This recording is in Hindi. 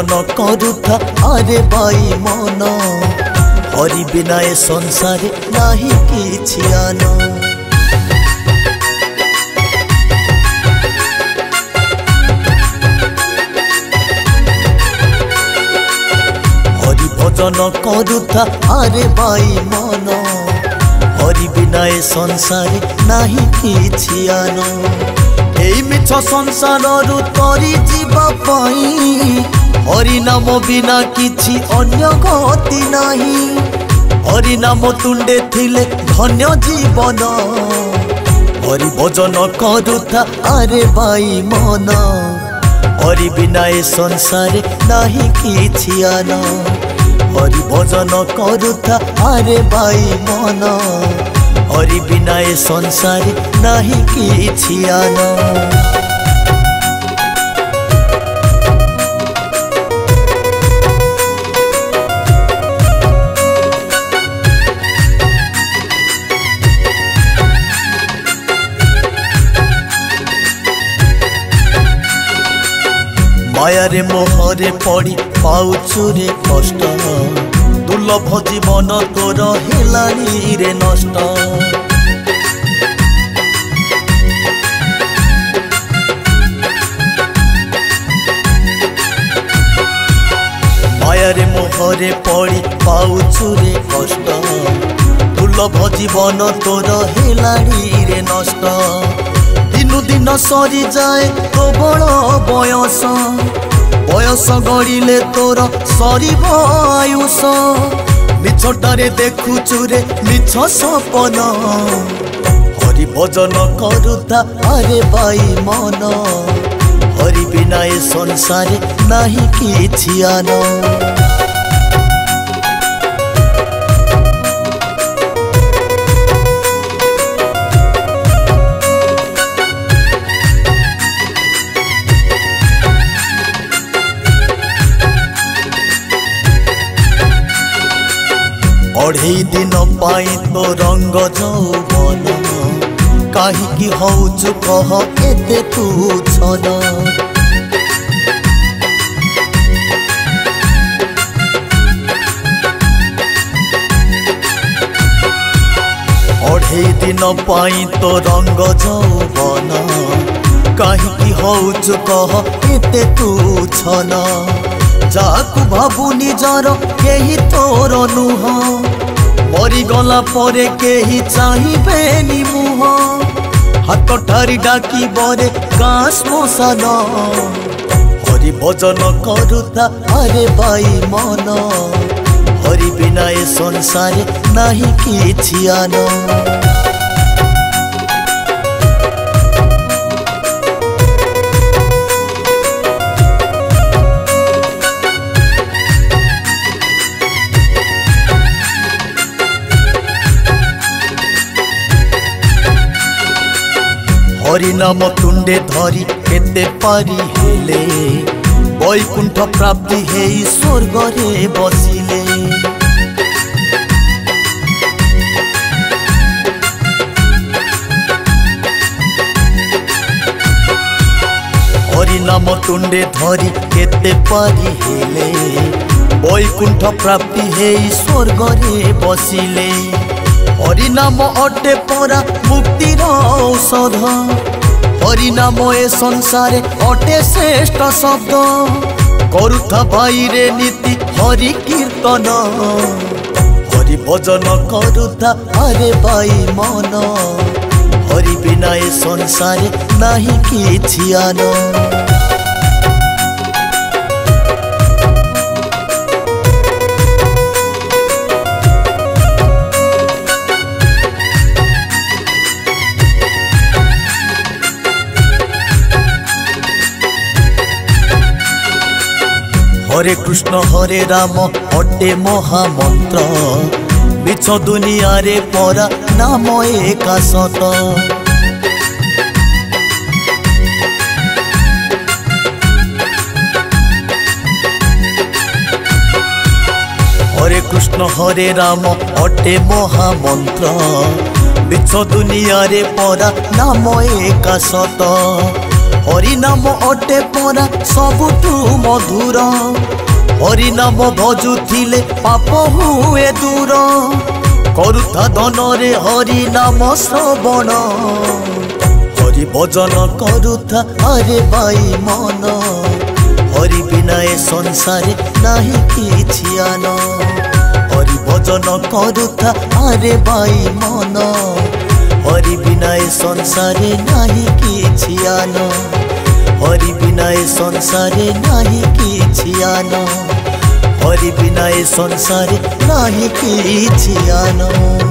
भजन करुथा आरे बाई मन हरि बिना ए संसार नाही किछि आन। हरि भजन करुथा आरे बाई मन हरि बिना ए संसार नाही किछि आन। एई मिछ संसार रु तरी जीवा पाई हरि नाम बिना किछि अन्य गति नाही। हरि नाम तुंडे थिले धन्य जीवन हरि भजन करुथा आरे बाई मन हरि बिना ए संसार नाही किछि आन। हरि भजन करुथा आरे बाई मन हरि बिना ए संसार नाही किछि आन। मायारे मोहरे पड़ी पाउछुरे कष्ट दुर्लभ जीवन तोर हेलानी रे नष्ट। मायारे मोहरे पड़ी पाउछुरे कष्ट दुर्लभ जीवन तोर हेलानी रे नष्ट। दिनु दिन सरी जाए तो बड़ बयस बयस गड़िले तोर Ghraib Ayush. मिछटारे देखुचुरे मिछ Sapan Hari bhajan करुथा are by मन हरि बिना ए संसार नाही किछि आन। अढ़ई दिन पाई तो रंग जौवन काहीकि हौचु कह एते तू छन। अढ़ई दिन पाई तो रंग जौवन काहीकि हौचु कह एते तू छन। जाकु भाबु निजर केही तोर नुह मरीगला परे केही चाहिबेनी मुह। हाथ ठारी डाकी बरे गाँ श्मशान हरि भजन करुथा आरे बाई मन हरि बिना ए संसार नाही किछि आन। हरि नाम तुंडे धरी केते पारी हेले वैकुंठ प्राप्ति हेई स्वर्ग रे बसिले। हरि नाम तुंडे धरी केते पारी हेले वैकुंठ प्राप्ति हेई स्वर्ग रे बसिले। हरि नाम अटे परा मुक्तिर औषध हरि नाम ए संसार अटे श्रेष्ठ शब्द। करुथा भाई रे नीति हरि कीर्तन हरि भजन करुथा आरे बाई मन हरि बिना ए संसार नाही किछि आन। हरे कृष्ण हरे राम अटे महामंत्र मिछ दुनिया रे परा नाम एका सत। हरे कृष्ण हरे राम अटे महामंत्र मिछ दुनिया रे परा नाम एका सत। हरि नाम अटे परा सबुठु मधुर हरि नाम भजुथिले पाप हुए दूर करुथा धनरे हरि नाम श्रवण हरि भजन करुथा अरे बाई मन हरि बिना ए संसारे नाही किछि आन हरि भजन करुथा अरे बाई मन हरि बिना ए संसारे नाही किछि आन हरि बिना ए संसारे नाही किछि आन हरि बिना ए संसारे नाही किछि आन।